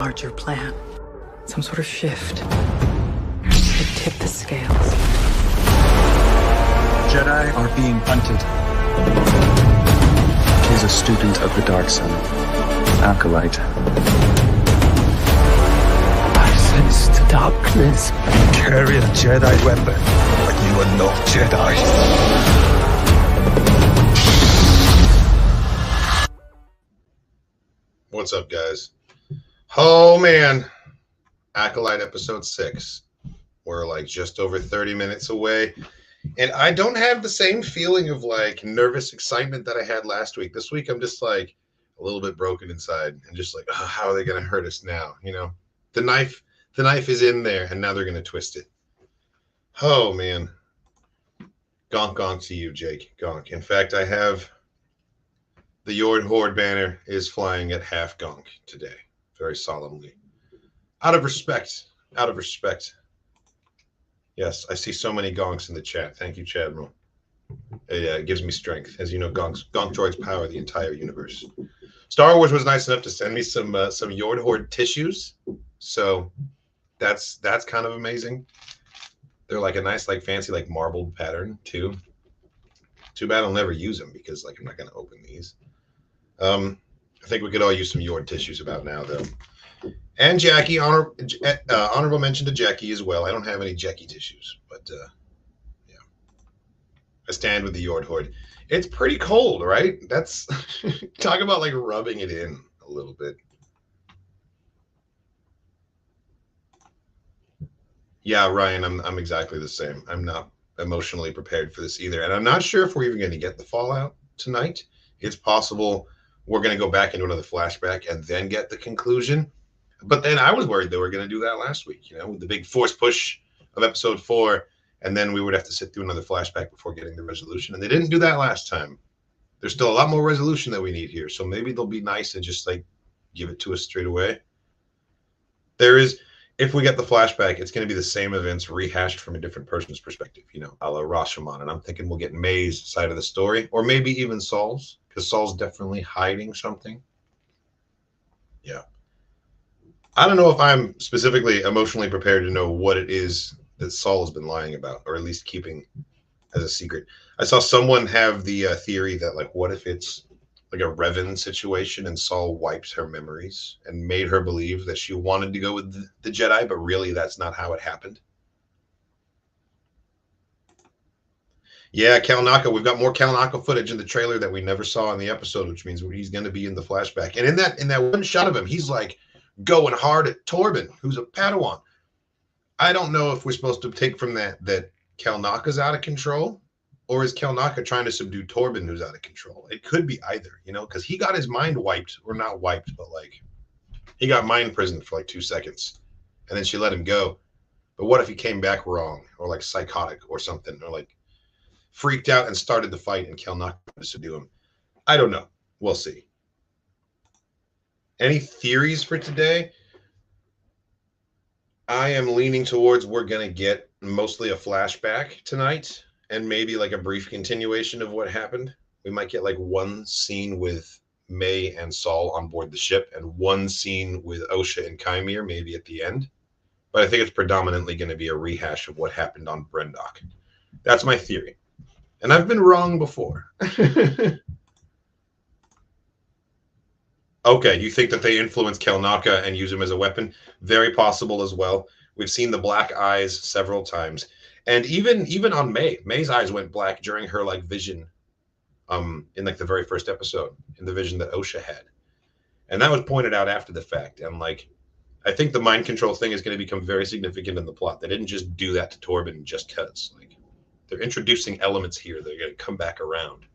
larger plan. Some sort of shift. It tipped the scales. Jedi are being hunted. He's a student of the dark side. Acolyte. I sense the darkness. Carry a Jedi weapon, but you are not Jedi. What's up, guys? Oh, man. Acolyte episode 6. We're like just over 30 minutes away. And I don't have the same feeling of like nervous excitement that I had last week. This week, I'm just like a little bit broken inside and just like, oh, how are they going to hurt us now? You know, the knife is in there and now they're going to twist it. Oh, man. Gonk, gonk to you, Jake. Gonk. In fact, I have the Yord horde banner is flying at half gonk today, very solemnly. Out of respect. Yes, I see so many gonks in the chat. Thank you, Chadmiral. It gives me strength. As you know, gonk droids power the entire universe. Star Wars was nice enough to send me some Yord horde tissues, so that's kind of amazing. They're like a nice, like fancy, like marbled pattern too. Too bad I'll never use them because like I'm not going to open these. I think we could all use some Yord tissues about now, though. And Jackie, honorable mention to Jackie as well. I don't have any Jackie tissues, but yeah. I stand with the Yord horde. It's pretty cold, right? That's talk about like rubbing it in a little bit. Yeah, Ryan, I'm exactly the same. I'm not emotionally prepared for this either, and I'm not sure if we're even going to get the fallout tonight. It's possible we're going to go back into another flashback and then get the conclusion. But then I was worried they were going to do that last week, you know, with the big force push of episode 4. And then we would have to sit through another flashback before getting the resolution. And they didn't do that last time. There's still a lot more resolution that we need here. So maybe they'll be nice and just like give it to us straight away. If we get the flashback, it's going to be the same events rehashed from a different person's perspective, you know, a la Rashomon. And I'm thinking we'll get May's side of the story, or maybe even Saul's, because Saul's definitely hiding something. Yeah. I don't know if I'm specifically emotionally prepared to know what it is that Saul has been lying about, or at least keeping as a secret. I saw someone have the theory that, like, what if it's like a Revan situation and Saul wipes her memories and made her believe that she wanted to go with the Jedi, but really that's not how it happened. Yeah, Kalnaka. We've got more Kalnaka footage in the trailer that we never saw in the episode, which means he's going to be in the flashback. And in that one shot of him, he's like going hard at Torben, who's a Padawan. I don't know if we're supposed to take from that Kalnaka's out of control, or is Kalnaka trying to subdue Torben, who's out of control? It could be either, you know, because he got his mind wiped, or not wiped, but like he got mind imprisoned for like 2 seconds, and then she let him go. But what if he came back wrong, or like psychotic or something, or like freaked out and started the fight and Kalnaka to subdue him? I don't know. We'll see. Any theories for today? I am leaning towards we're going to get mostly a flashback tonight and maybe like a brief continuation of what happened. We might get like one scene with May and Saul on board the ship and one scene with Osha and Qimir maybe at the end. But I think it's predominantly going to be a rehash of what happened on Brendok. That's my theory. And I've been wrong before. Okay, you think that they influenced Kalnaka and use him as a weapon? Very possible as well. We've seen the black eyes several times. And even on May's eyes went black during her like vision in like the very first episode, in the vision that Osha had. And that was pointed out after the fact. And like I think the mind control thing is going to become very significant in the plot. They didn't just do that to Torben just because. Like they're introducing elements here that are going to come back around.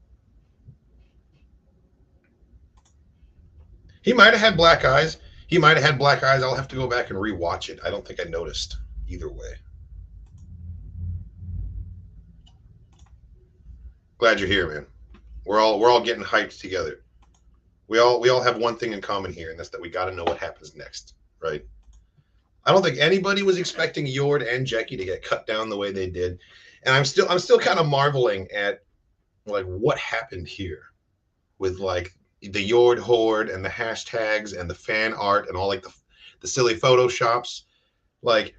He might have had black eyes. I'll have to go back and rewatch it. I don't think I noticed either way. Glad you're here, man. We're all getting hyped together. We all have one thing in common here, and that's that we got to know what happens next, right? I don't think anybody was expecting Yord and Jackie to get cut down the way they did, and I'm still kind of marveling at like what happened here with like the Yord horde and the hashtags and the fan art and all like the the silly photoshops. Like,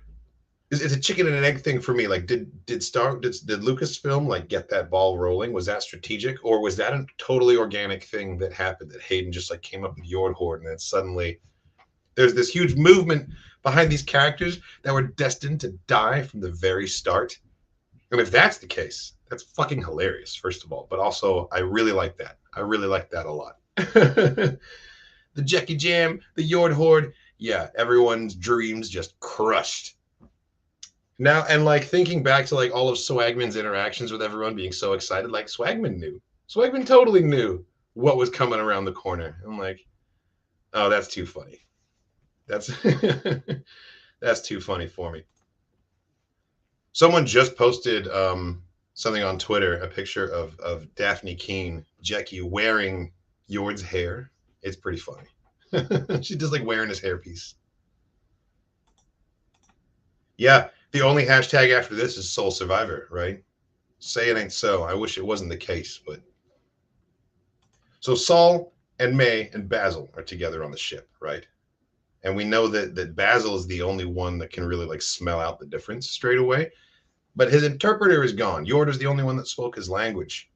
it's a chicken and an egg thing for me. Like, did Lucasfilm like get that ball rolling? Was that strategic, or was that a totally organic thing that happened that Hayden just like came up with Yord Horde, and then suddenly there's this huge movement behind these characters that were destined to die from the very start? And if that's the case, that's fucking hilarious, first of all. But also, I really like that. I really like that a lot. The Jackie Jam, the Yord Horde, yeah, everyone's dreams just crushed. Now, and like thinking back to like all of Swagman's interactions with everyone being so excited, like Swagman knew. Swagman totally knew what was coming around the corner. I'm like, oh, that's too funny. That's that's too funny for me. Someone just posted something on Twitter, a picture of Daphne Keene, Jackie, wearing Yord's hair. It's pretty funny. She's just like wearing his hairpiece. Yeah, the only hashtag after this is Soul Survivor, right? Say it ain't so. I wish it wasn't the case, but so Saul and May and Basil are together on the ship, right? And we know that Basil is the only one that can really like smell out the difference straight away. But his interpreter is gone. Yord is the only one that spoke his language.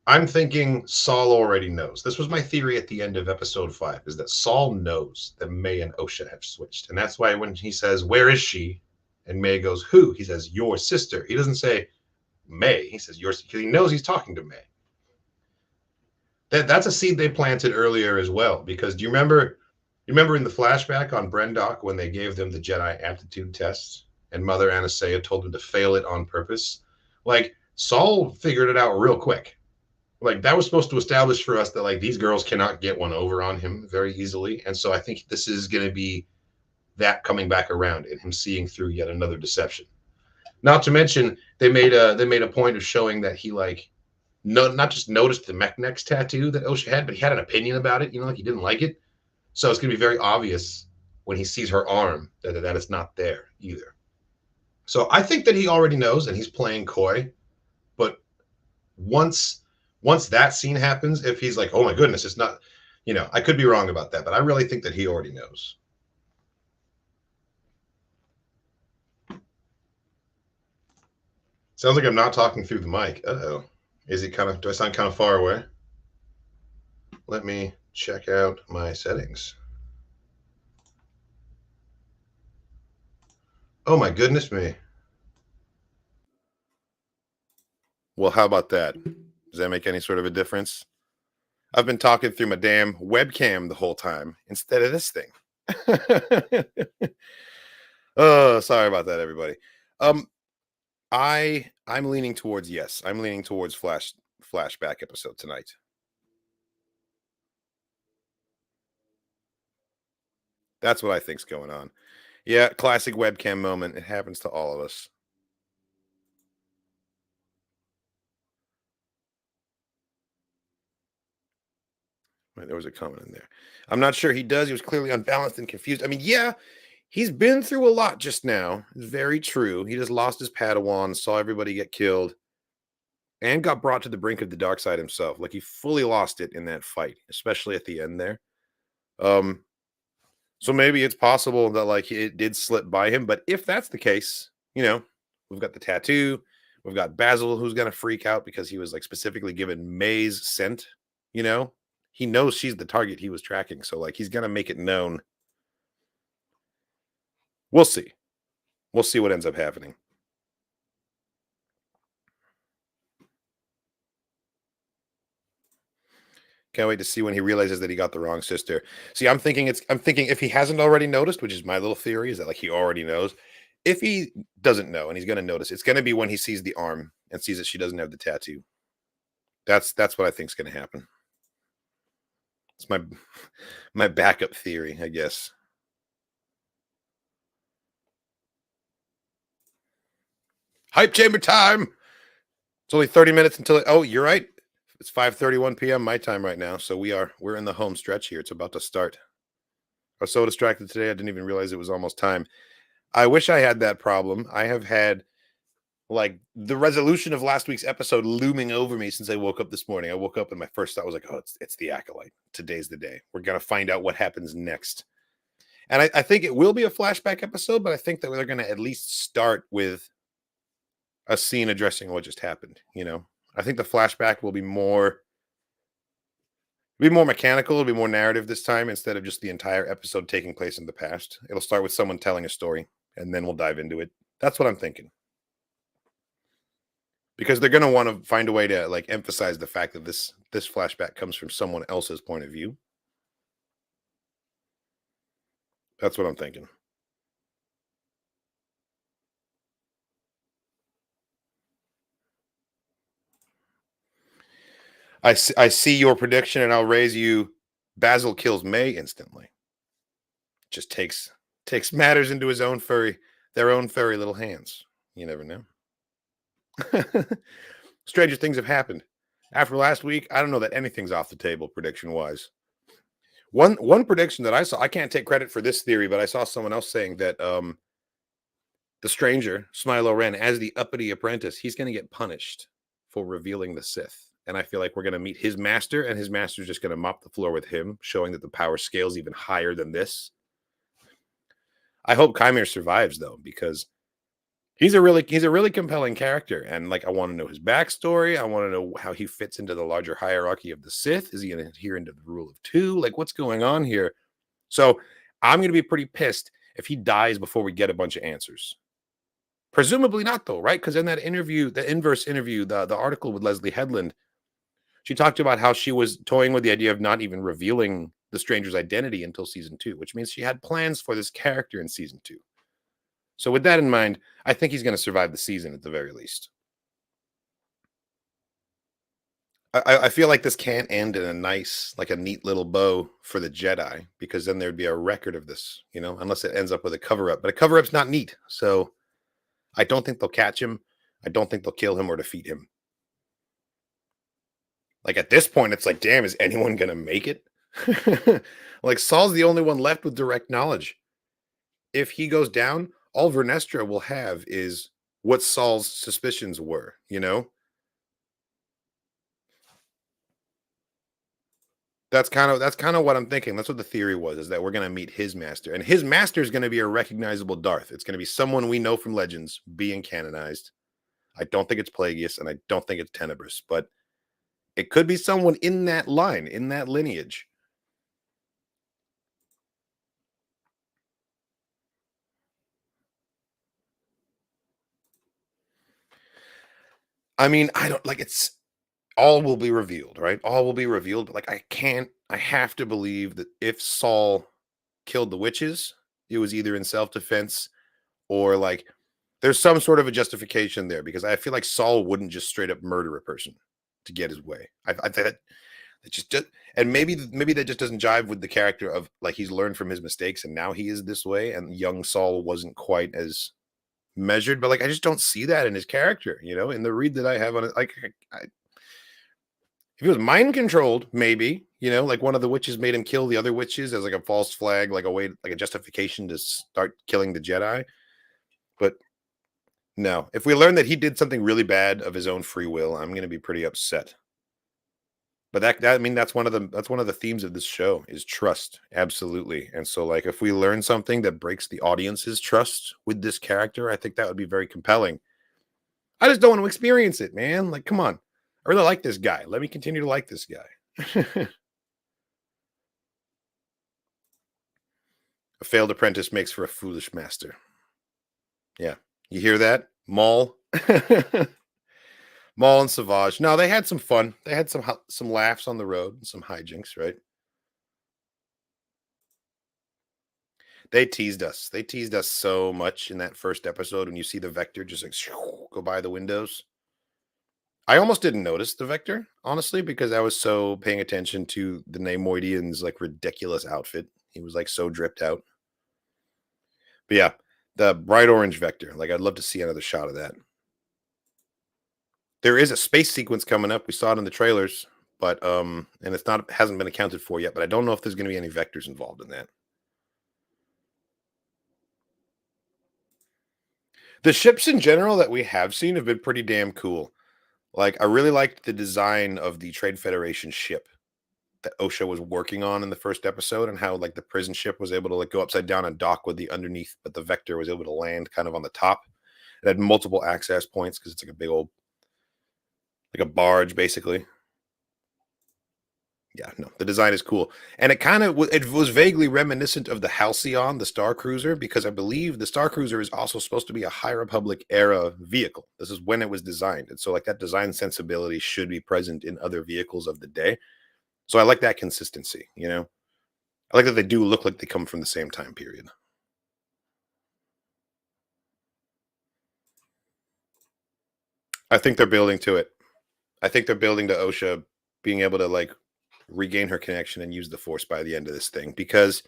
I'm thinking Saul already knows. This was my theory at the end of episode 5, is that Saul knows that May and Osha have switched. And that's why when he says, "Where is she?" and May goes, "Who?" he says, "Your sister." He doesn't say May. He says, "Your," because he knows he's talking to May. That's a seed they planted earlier as well. Because do you remember in the flashback on Brendock when they gave them the Jedi aptitude test and Mother Anastasia told them to fail it on purpose? Like, Saul figured it out real quick. Like, that was supposed to establish for us that like these girls cannot get one over on him very easily. And so I think this is going to be that coming back around and him seeing through yet another deception. Not to mention they made a point of showing that he like not just noticed the Mechnex tattoo that Osha had, but he had an opinion about it, like he didn't like it. So it's going to be very obvious when he sees her arm that it's not there either. So I think that he already knows and he's playing coy. But once that scene happens, if he's like, "Oh my goodness, it's not," I could be wrong about that, but I really think that he already knows. Sounds like I'm not talking through the mic. Uh-oh. Do I sound kind of far away? Let me check out my settings. Oh my goodness me. Well, how about that? Does that make any sort of a difference? I've been talking through my damn webcam the whole time instead of this thing. Oh, sorry about that, everybody. I'm leaning towards yes. I'm leaning towards flashback episode tonight. That's what I think's going on. Yeah, classic webcam moment. It happens to all of us. Wait, there was a comment in there. I'm not sure he does. He was clearly unbalanced and confused. I mean, yeah, he's been through a lot just now. It's very true. He just lost his Padawan, saw everybody get killed, and got brought to the brink of the dark side himself. Like, he fully lost it in that fight, especially at the end there. So maybe it's possible that like it did slip by him. But if that's the case, we've got the tattoo. We've got Basil who's going to freak out because he was like specifically given May's scent. He knows she's the target he was tracking. So like he's going to make it known. We'll see. We'll see what ends up happening. Can't wait to see when he realizes that he got the wrong sister. See, I'm thinking if he hasn't already noticed, which is my little theory, is that like he already knows. If he doesn't know and he's going to notice, it's going to be when he sees the arm and sees that she doesn't have the tattoo. That's what I think is going to happen. It's my backup theory, I guess. Hype chamber time. It's only 30 minutes until oh, you're right. It's 5:31 p.m. my time right now, so we're in the home stretch here. It's about to start. I was so distracted today, I didn't even realize it was almost time. I wish I had that problem. I have had like the resolution of last week's episode looming over me since I woke up this morning. I woke up and my first thought was like, "Oh, it's the Acolyte. Today's the day. We're gonna find out what happens next." And I think it will be a flashback episode, but I think that they're going to at least start with a scene addressing what just happened. You know, I think the flashback will be more mechanical, it'll be more narrative this time instead of just the entire episode taking place in the past. It'll start with someone telling a story, and then we'll dive into it. That's what I'm thinking. Because they're going to want to find a way to like emphasize the fact that this flashback comes from someone else's point of view. That's what I'm thinking. I see your prediction, and I'll raise you. Basil kills May instantly. Just takes matters into their own furry little hands. You never know. Stranger things have happened. After last week, I don't know that anything's off the table prediction-wise. One prediction that I saw, I can't take credit for this theory, but I saw someone else saying that the stranger, Smilo Ren, as the uppity apprentice, he's going to get punished for revealing the Sith. And I feel like we're going to meet his master, and his master's just going to mop the floor with him, showing that the power scale's even higher than this. I hope Qimir survives, though, because he's a really compelling character. And like, I want to know his backstory. I want to know how he fits into the larger hierarchy of the Sith. Is he going to adhere into the rule of two? Like, what's going on here? So I'm going to be pretty pissed if he dies before we get a bunch of answers. Presumably not, though, right? Because in that interview, the inverse interview, the article with Leslie Headland, she talked about how she was toying with the idea of not even revealing the stranger's identity until season 2, which means she had plans for this character in season 2. So with that in mind, I think he's going to survive the season at the very least. I feel like this can't end in a neat little bow for the Jedi, because then there'd be a record of this, you know, unless it ends up with a cover-up. But a cover-up's not neat, so I don't think they'll catch him. I don't think they'll kill him or defeat him. Like, at this point, it's like, damn, is anyone going to make it? Like, Saul's the only one left with direct knowledge. If he goes down, all Vernestra will have is what Saul's suspicions were, you know? That's kind of what I'm thinking. That's what the theory was, is that we're going to meet his master. And his master is going to be a recognizable Darth. It's going to be someone we know from Legends being canonized. I don't think it's Plagueis, and I don't think it's Tenebris, but it could be someone in that line, in that lineage. I mean, I don't like it's all will be revealed, right? All will be revealed, but like I have to believe that if Saul killed the witches, it was either in self-defense or like there's some sort of a justification there, because I feel like Saul wouldn't just straight up murder a person to get his way. I think that it just and maybe that just doesn't jive with the character of like he's learned from his mistakes and now he is this way, and young Saul wasn't quite as measured, but like I just don't see that in his character, you know, in the read that I have on it. Like if he was mind controlled, maybe, you know, like one of the witches made him kill the other witches as like a false flag, like a way, like a justification to start killing the Jedi. But no, if we learn that he did something really bad of his own free will, I'm going to be pretty upset. But I mean, that's one of the themes of this show is trust. Absolutely. And so like, if we learn something that breaks the audience's trust with this character, I think that would be very compelling. I just don't want to experience it, man. Like, come on. I really like this guy. Let me continue to like this guy. A failed apprentice makes for a foolish master. Yeah. You hear that? Maul. Maul and Savage. No, they had some fun. They had some laughs on the road and some hijinks, right? They teased us. They teased us so much in that first episode when you see the Vector just like go by the windows. I almost didn't notice the Vector, honestly, because I was so paying attention to the Neimoidian's like ridiculous outfit. He was like so dripped out. But yeah, the bright orange Vector. Like, I'd love to see another shot of that. There is a space sequence coming up. We saw it in the trailers, but and hasn't been accounted for yet, but I don't know if there's going to be any vectors involved in that. The ships in general that we have seen have been pretty damn cool. Like, I really liked the design of the Trade Federation ship. that OSHA was working on in the first episode, and how like the prison ship was able to like go upside down and dock with the underneath, but the Vector was able to land kind of on the top. It had multiple access points because it's like a big old, like a barge basically. Yeah, no, the design is cool, and it was vaguely reminiscent of the Halcyon, the Star Cruiser, because I believe the Star Cruiser is also supposed to be a High Republic era vehicle. This is when it was designed, and so like that design sensibility should be present in other vehicles of the day. So I like that consistency, you know. I like that they do look like they come from the same time period. I think they're building to it. I think they're building to OSHA being able to like regain her connection and use the Force by the end of this thing, because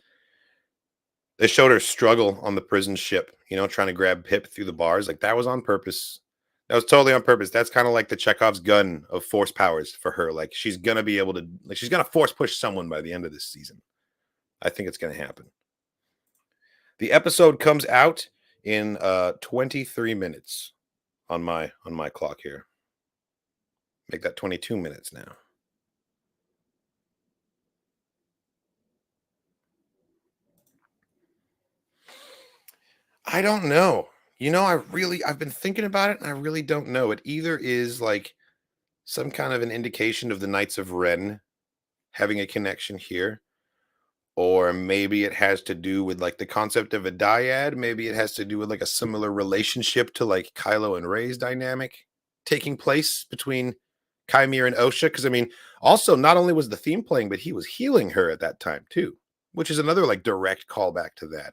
they showed her struggle on the prison ship, you know, trying to grab Pip through the bars. Like that was on purpose. That was totally on purpose. That's kind of like the Chekhov's gun of Force powers for her. Like she's gonna be able to, like she's gonna Force push someone by the end of this season. I think it's gonna happen. The episode comes out in 23 minutes on my clock here. Make that 22 minutes now. I don't know. You know, I've been thinking about it and I really don't know. It either is like some kind of an indication of the Knights of Ren having a connection here, or maybe it has to do with like the concept of a dyad. Maybe it has to do with like a similar relationship to like Kylo and Rey's dynamic taking place between Qimir and OSHA. Because I mean, also not only was the theme playing, but he was healing her at that time too, which is another like direct callback to that.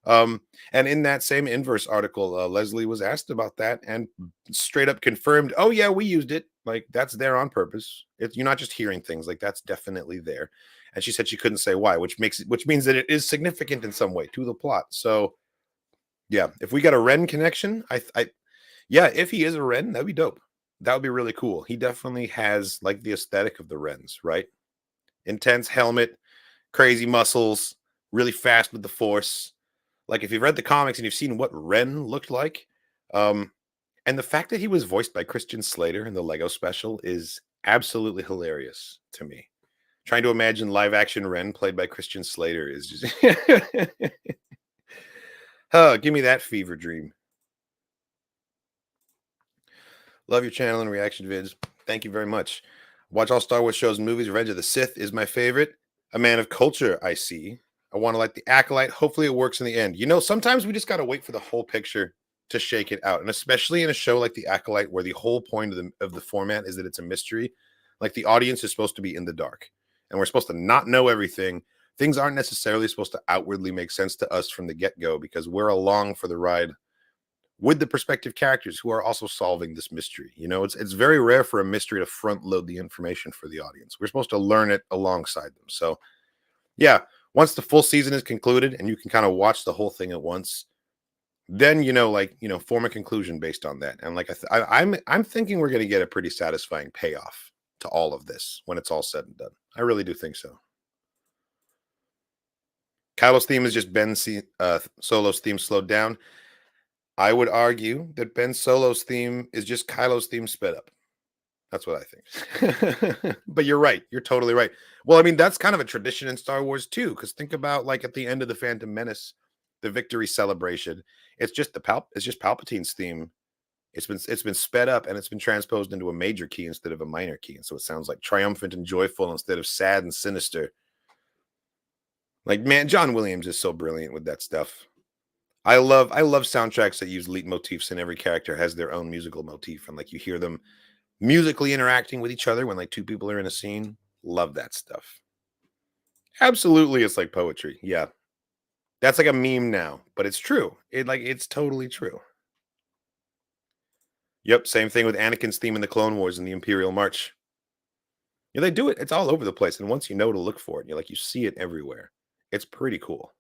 And in that same Inverse article, Leslie was asked about that and straight up confirmed, oh yeah, we used it. Like that's there on purpose. You're not just hearing things, like that's definitely there. And she said she couldn't say why, which means that it is significant in some way to the plot. So yeah, if we got a Ren connection, yeah, if he is a Ren, that'd be dope. That would be really cool. He definitely has like the aesthetic of the Rens, right? Intense helmet, crazy muscles, really fast with the Force. Like if you've read the comics and you've seen what Ren looked like, and the fact that he was voiced by Christian Slater in the Lego special is absolutely hilarious to me. Trying to imagine live action Ren played by Christian Slater is just give me that fever dream. Love your channel and reaction vids. Thank you very much. Watch all Star Wars shows and movies. Revenge of the Sith is my favorite. A man of culture, I see. I want to like the Acolyte. Hopefully it works in the end. You know, sometimes we just got to wait for the whole picture to shake it out. And especially in a show like the Acolyte, where the whole point of the format is that it's a mystery. Like the audience is supposed to be in the dark. And we're supposed to not know everything. Things aren't necessarily supposed to outwardly make sense to us from the get-go, because we're along for the ride with the perspective characters who are also solving this mystery. You know, it's very rare for a mystery to front load the information for the audience. We're supposed to learn it alongside them. So yeah, once the full season is concluded and you can kind of watch the whole thing at once, then, you know, like, you know, form a conclusion based on that. And like, I'm thinking we're going to get a pretty satisfying payoff to all of this when it's all said and done. I really do think so. Kylo's theme is just Ben Solo's theme slowed down. I would argue that Ben Solo's theme is just Kylo's theme sped up. That's what I think. But you're right. You're totally right. Well, I mean, that's kind of a tradition in Star Wars too, because think about like at the end of the Phantom Menace, the victory celebration. It's just Palpatine's theme. It's been sped up and it's been transposed into a major key instead of a minor key. And so it sounds like triumphant and joyful instead of sad and sinister. Like, man, John Williams is so brilliant with that stuff. I love soundtracks that use leitmotifs, and every character has their own musical motif. And like you hear them musically interacting with each other when like two people are in a scene. Love that stuff. Absolutely, it's like poetry. Yeah. That's like a meme now, but it's true. It's totally true. Yep, same thing with Anakin's theme in the Clone Wars and the Imperial March. Yeah, they do it. It's all over the place. And once you know to look for it, you see it everywhere. It's pretty cool.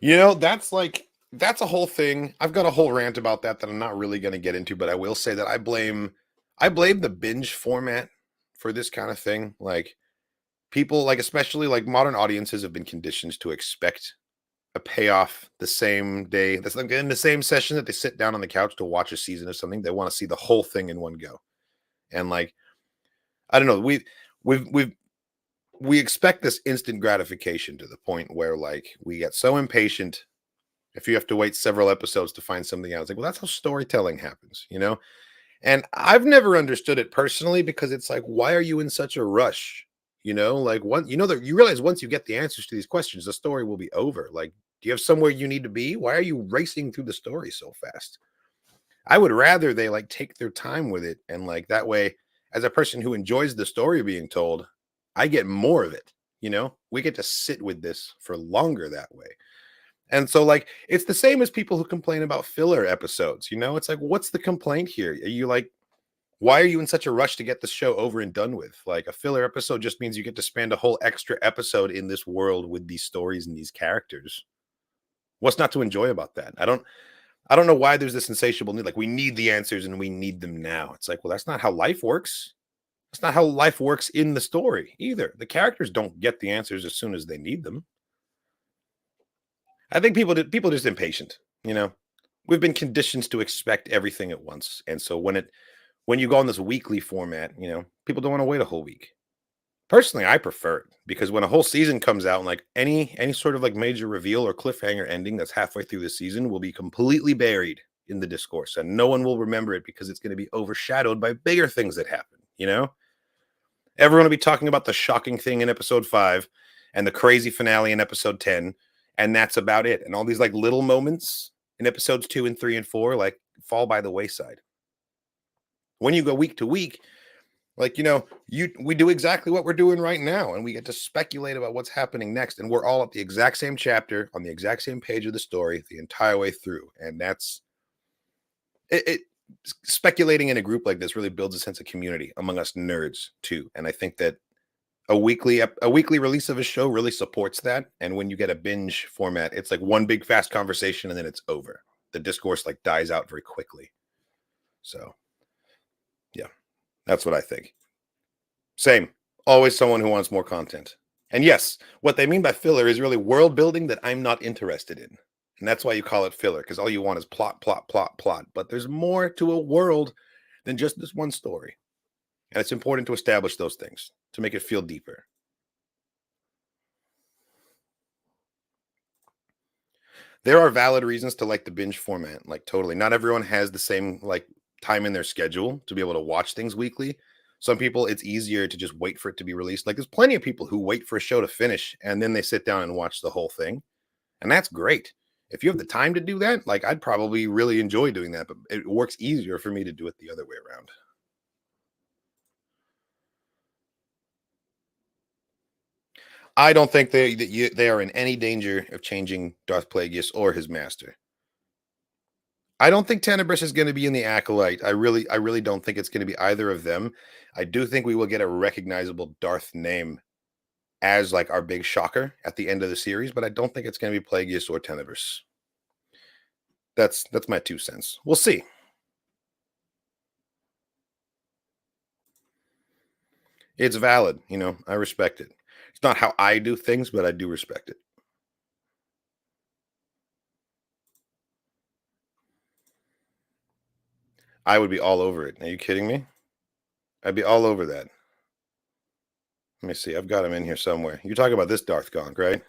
You know, that's a whole thing. I've got a whole rant about that I'm not really going to get into, but I will say that I blame the binge format for this kind of thing. Like people, like especially like modern audiences have been conditioned to expect a payoff the same day. That's like in the same session that they sit down on the couch to watch a season of something. They want to see the whole thing in one go. And like, I don't know, we expect this instant gratification to the point where like we get so impatient if you have to wait several episodes to find something else. Like, well, that's how storytelling happens, you know? And I've never understood it personally because it's like, why are you in such a rush? You know, like one, you know, that you realize once you get the answers to these questions, the story will be over. Like, do you have somewhere you need to be? Why are you racing through the story so fast? I would rather they like take their time with it. And like that way, as a person who enjoys the story being told, I get more of it. You know, we get to sit with this for longer that way. And so, like, it's the same as people who complain about filler episodes. You know, it's like, what's the complaint here? Are you like, why are you in such a rush to get the show over and done with? Like, a filler episode just means you get to spend a whole extra episode in this world with these stories and these characters. What's not to enjoy about that? I don't know why there's this insatiable need. Like, we need the answers and we need them now. It's like, well, that's not how life works. That's not how life works in the story either. The characters don't get the answers as soon as they need them. I think people are just impatient. You know, we've been conditioned to expect everything at once, and so when you go on this weekly format, you know, people don't want to wait a whole week. Personally, I prefer it because when a whole season comes out and like any sort of like major reveal or cliffhanger ending that's halfway through the season will be completely buried in the discourse, and no one will remember it because it's going to be overshadowed by bigger things that happen. You know, everyone will be talking about the shocking thing in episode 5 and the crazy finale in episode 10. And that's about it. And all these like little moments in episodes 2 and 3 and 4, like fall by the wayside. When you go week to week, like, you know, we do exactly what we're doing right now. And we get to speculate about what's happening next. And we're all at the exact same chapter on the exact same page of the story the entire way through. And that's it. Speculating in a group like this really builds a sense of community among us nerds too. And I think that a weekly release of a show really supports that. And when you get a binge format, it's like one big fast conversation and then it's over. The discourse like dies out very quickly. So yeah, that's what I think. Same. Always someone who wants more content. And yes, what they mean by filler is really world building that I'm not interested in. And that's why you call it filler, because all you want is plot, plot, plot, plot. But there's more to a world than just this one story. And it's important to establish those things to make it feel deeper. There are valid reasons to like the binge format, like totally. Not everyone has the same like time in their schedule to be able to watch things weekly. Some people, it's easier to just wait for it to be released. Like there's plenty of people who wait for a show to finish and then they sit down and watch the whole thing. And that's great. If you have the time to do that, like I'd probably really enjoy doing that, but it works easier for me to do it the other way around. I don't think they are in any danger of changing Darth Plagueis or his master. I don't think Tenebris is going to be in the Acolyte. I really don't think it's going to be either of them. I do think we will get a recognizable Darth name as like our big shocker at the end of the series, but I don't think it's going to be Plagueis or Tenebris. That's my 2 cents. We'll see. It's valid, you know, I respect it. It's not how I do things, but I do respect it. I would be all over it. Are you kidding me? I'd be all over that. Let me see. I've got him in here somewhere. You're talking about this Darth Gonk, right?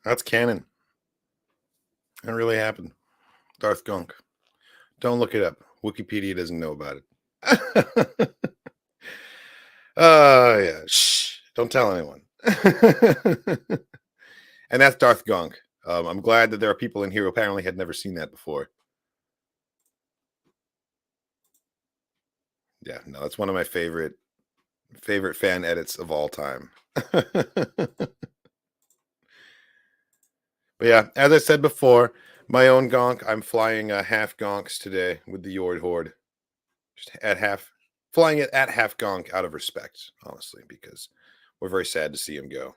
That's canon. That really happened. Darth Gunk. Don't look it up. Wikipedia doesn't know about it. Yeah. Shh. Don't tell anyone. And that's Darth Gunk. I'm glad that there are people in here who apparently had never seen that before. Yeah, no, that's one of my favorite fan edits of all time. But yeah, as I said before, my own Gonk. I'm flying half Gonks today with the Yord horde. Just at half, flying it at half Gonk out of respect, honestly, because we're very sad to see him go.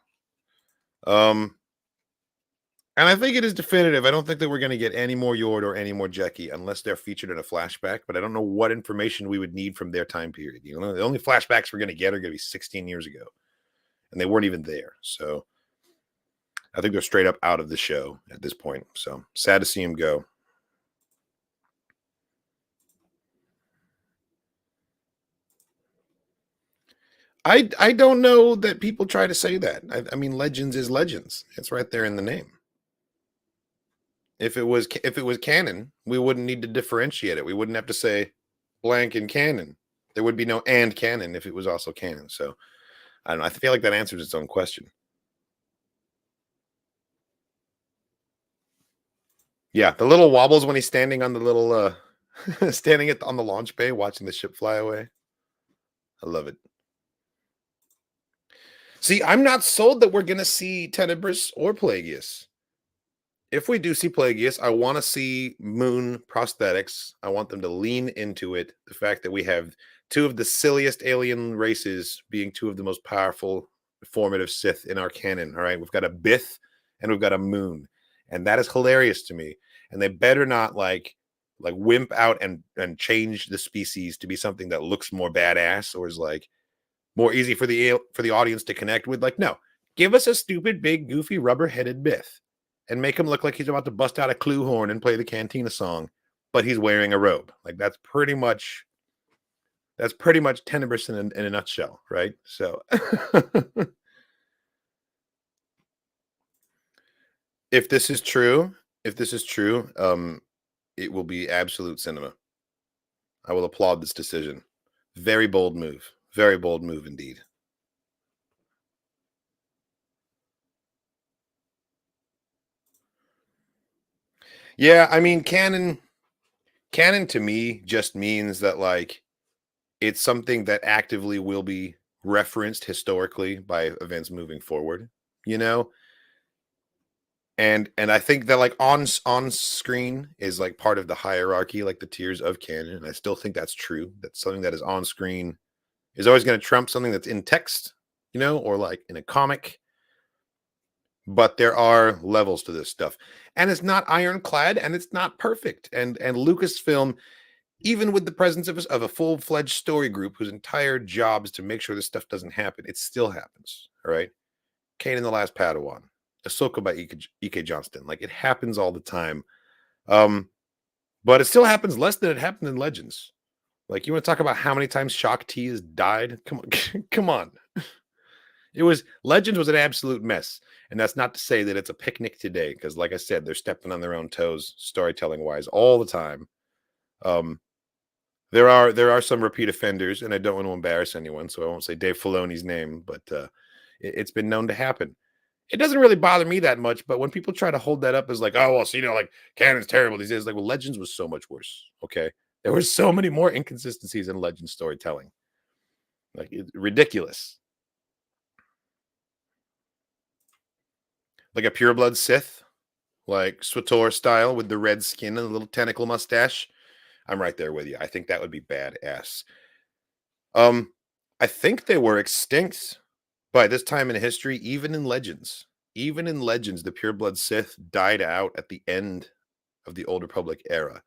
And I think it is definitive. I don't think that we're going to get any more Yord or any more Jeki unless they're featured in a flashback. But I don't know what information we would need from their time period. You know, the only flashbacks we're going to get are going to be 16 years ago, and they weren't even there. So I think they're straight up out of the show at this point. So sad to see him go. I don't know that people try to say that. I mean, Legends is Legends. It's right there in the name. If it was canon, we wouldn't need to differentiate it. We wouldn't have to say blank and canon. There would be no and canon if it was also canon. So I don't know. I feel like that answers its own question. Yeah, the little wobbles when he's standing on the little standing on the launch bay watching the ship fly away. I love it. See, I'm not sold that we're going to see Tenebris or Plagueis. If we do see Plagueis, I want to see Moon prosthetics. I want them to lean into it. The fact that we have two of the silliest alien races being two of the most powerful, formative Sith in our canon. All right, we've got a Bith and we've got a Moon, and that is hilarious to me. And they better not like wimp out and change the species to be something that looks more badass or is like more easy for the audience to connect with. Like, no, give us a stupid, big, goofy, rubber-headed Bith and make him look like he's about to bust out a clue horn and play the Cantina song, but he's wearing a robe. Like that's pretty much Tenebris in a nutshell, right? So if this is true, it will be absolute cinema. I will applaud this decision. Very bold move. Very bold move indeed. Yeah, I mean, canon to me just means that like it's something that actively will be referenced historically by events moving forward, you know? And I think that like on screen is like part of the hierarchy, like the tiers of canon. And I still think that's true. That something that is on screen is always going to trump something that's in text, you know, or like in a comic. But there are levels to this stuff, and it's not ironclad, and it's not perfect. And Lucasfilm, even with the presence of a full-fledged story group whose entire job is to make sure this stuff doesn't happen, it still happens. All right, Kanan the Last Padawan, Ahsoka by E.K. Johnston, like it happens all the time. But it still happens less than it happened in Legends. Like, you want to talk about how many times Shock T has died? Come on, come on. Legends was an absolute mess. And that's not to say that it's a picnic today, because like I said, they're stepping on their own toes, storytelling wise, all the time. There are some repeat offenders, and I don't want to embarrass anyone, so I won't say Dave Filoni's name, but it's been known to happen. It doesn't really bother me that much, but when people try to hold that up as like, oh well, so, you know, like canon's terrible these days, like, well, Legends was so much worse. Okay, there were so many more inconsistencies in Legend storytelling, like ridiculous. Like a pureblood Sith, like Swator style with the red skin and a little tentacle mustache. I'm right there with you. I think that would be badass. I think they were extinct by this time in history, even in Legends. Even in Legends, the pureblood Sith died out at the end of the Old Republic era.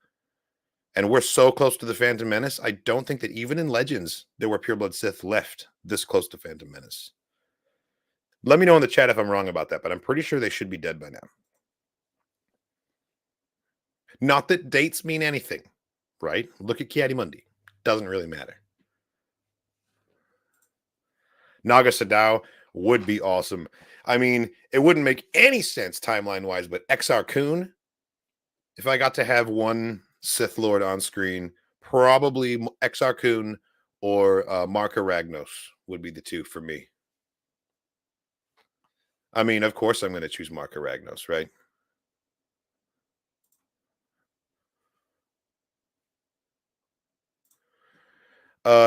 And we're so close to the Phantom Menace, I don't think that even in Legends there were pureblood Sith left this close to Phantom Menace. Let me know in the chat if I'm wrong about that, but I'm pretty sure they should be dead by now. Not that dates mean anything, right? Look at Ki-Adi-Mundi. Doesn't really matter. Naga Sadao would be awesome. I mean, it wouldn't make any sense timeline-wise, but Exar Kun, if I got to have one Sith Lord on screen, probably Exar Kun or Marka Ragnos would be the two for me. I mean, of course I'm going to choose Marka Ragnos, right?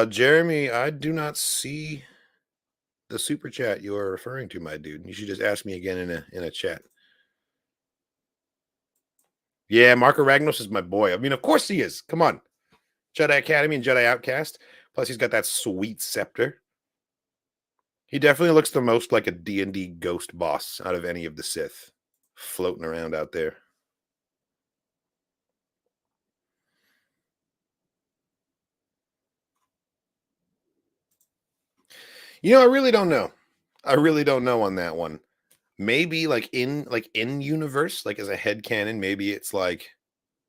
Jeremy, I do not see the super chat you are referring to, my dude. You should just ask me again in a chat. Yeah, Marka Ragnos is my boy. I mean, of course he is. Come on. Jedi Academy and Jedi Outcast. Plus, he's got that sweet scepter. He definitely looks the most like a D&D ghost boss out of any of the Sith floating around out there. You know, I really don't know. I really don't know on that one. Maybe like in universe, like as a headcanon, maybe it's like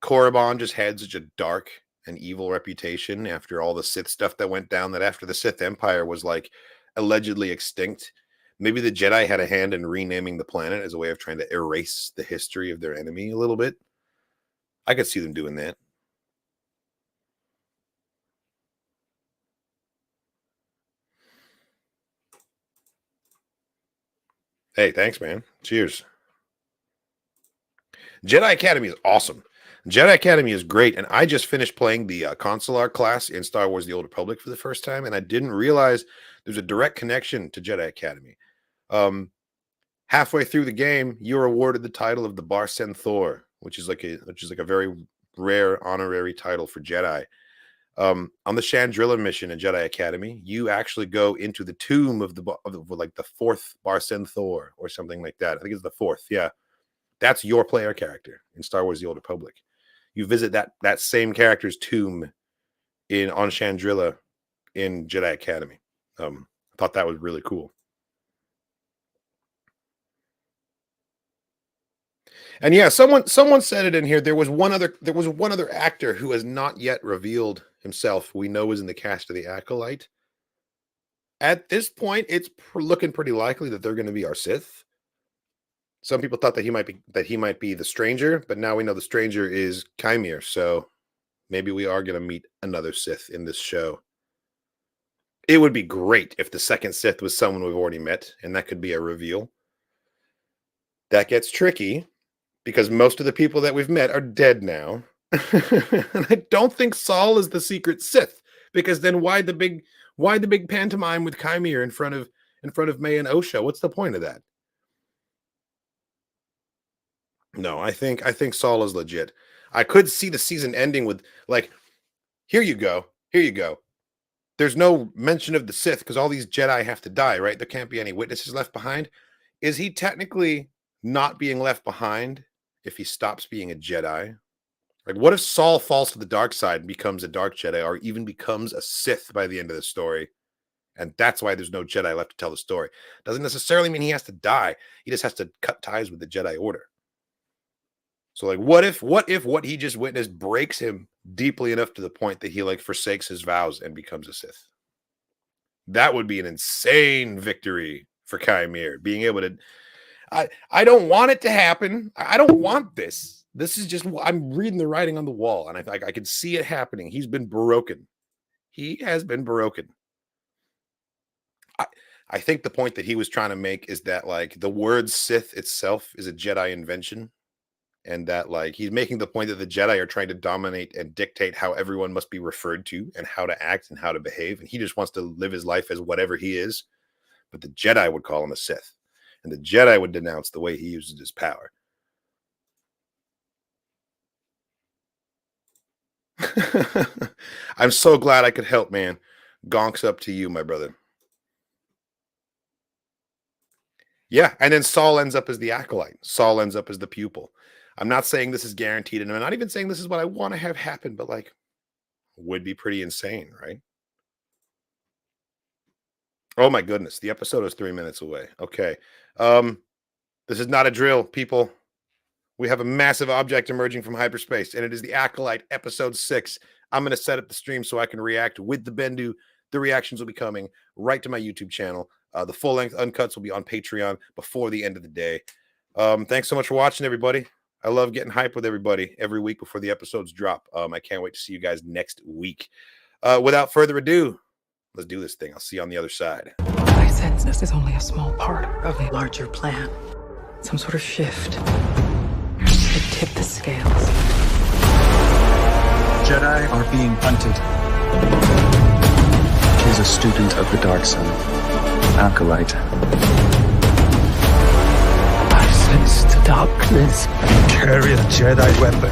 Korriban just had such a dark and evil reputation after all the Sith stuff that went down, that after the Sith Empire was like allegedly extinct, maybe the Jedi had a hand in renaming the planet as a way of trying to erase the history of their enemy a little bit. I could see them doing that. Hey, thanks, man. Cheers. Jedi Academy is awesome. Jedi Academy is great, and I just finished playing the consular class in Star Wars The Old Republic for the first time, and I didn't realize there's a direct connection to Jedi Academy. Halfway through the game, you're awarded the title of the Barsen Thor, which is like a very rare honorary title for Jedi. On the Chandrilla mission in Jedi Academy, you actually go into the tomb of the fourth Barsen Thor or something like that. I think it's the fourth. Yeah, that's your player character in Star Wars: The Old Republic. You visit that same character's tomb on Chandrilla in Jedi Academy. I thought that was really cool. And yeah, someone said it in here. There was one other actor who has not yet revealed himself. We know is in the cast of the Acolyte. At this point, it's looking pretty likely that they're going to be our Sith. Some people thought that he might be the Stranger, but now we know the Stranger is Qimir. So maybe we are going to meet another Sith in this show. It would be great if the second Sith was someone we've already met, and that could be a reveal. That gets tricky because most of the people that we've met are dead now. And I don't think Saul is the secret Sith, because then why the big pantomime with Qimir in front of May and Osha? What's the point of that? No, I think Saul is legit. I could see the season ending with like, here you go. There's no mention of the Sith because all these Jedi have to die, right? There can't be any witnesses left behind. Is he technically not being left behind if he stops being a Jedi? Like, what if Saul falls to the dark side and becomes a dark Jedi, or even becomes a Sith by the end of the story? And that's why there's no Jedi left to tell the story. Doesn't necessarily mean he has to die. He just has to cut ties with the Jedi Order. So, like, what if what he just witnessed breaks him deeply enough to the point that he like forsakes his vows and becomes a Sith? That would be an insane victory for Qimir. Being able to, I don't want it to happen. I don't want this. This is just, I'm reading the writing on the wall, and I can see it happening. He's been broken. He has been broken. I think the point that he was trying to make is that like the word Sith itself is a Jedi invention. And that like he's making the point that the Jedi are trying to dominate and dictate how everyone must be referred to and how to act and how to behave. And he just wants to live his life as whatever he is. But the Jedi would call him a Sith. And the Jedi would denounce the way he uses his power. I'm so glad I could help, man. Gonks up to you, my brother. Yeah, and then Saul ends up as the Acolyte. Saul ends up as the pupil. I'm not saying this is guaranteed, and I'm not even saying this is what I want to have happen, but like, would be pretty insane, right? Oh my goodness, the episode is 3 minutes away. Okay. This is not a drill, people. We have a massive object emerging from hyperspace, and it is the Acolyte, episode 6. I'm going to set up the stream so I can react with the Bendu. The reactions will be coming right to my YouTube channel. The full-length uncuts will be on Patreon before the end of the day. Thanks so much for watching, everybody. I love getting hype with everybody every week before the episodes drop. I can't wait to see you guys next week. Without further ado, let's do this thing. I'll see you on the other side. I sense this is only a small part of a larger plan. Some sort of shift. It tipped the scales. Jedi are being hunted. He's a student of the dark sun, Acolyte. I sense the darkness. Carry a Jedi weapon.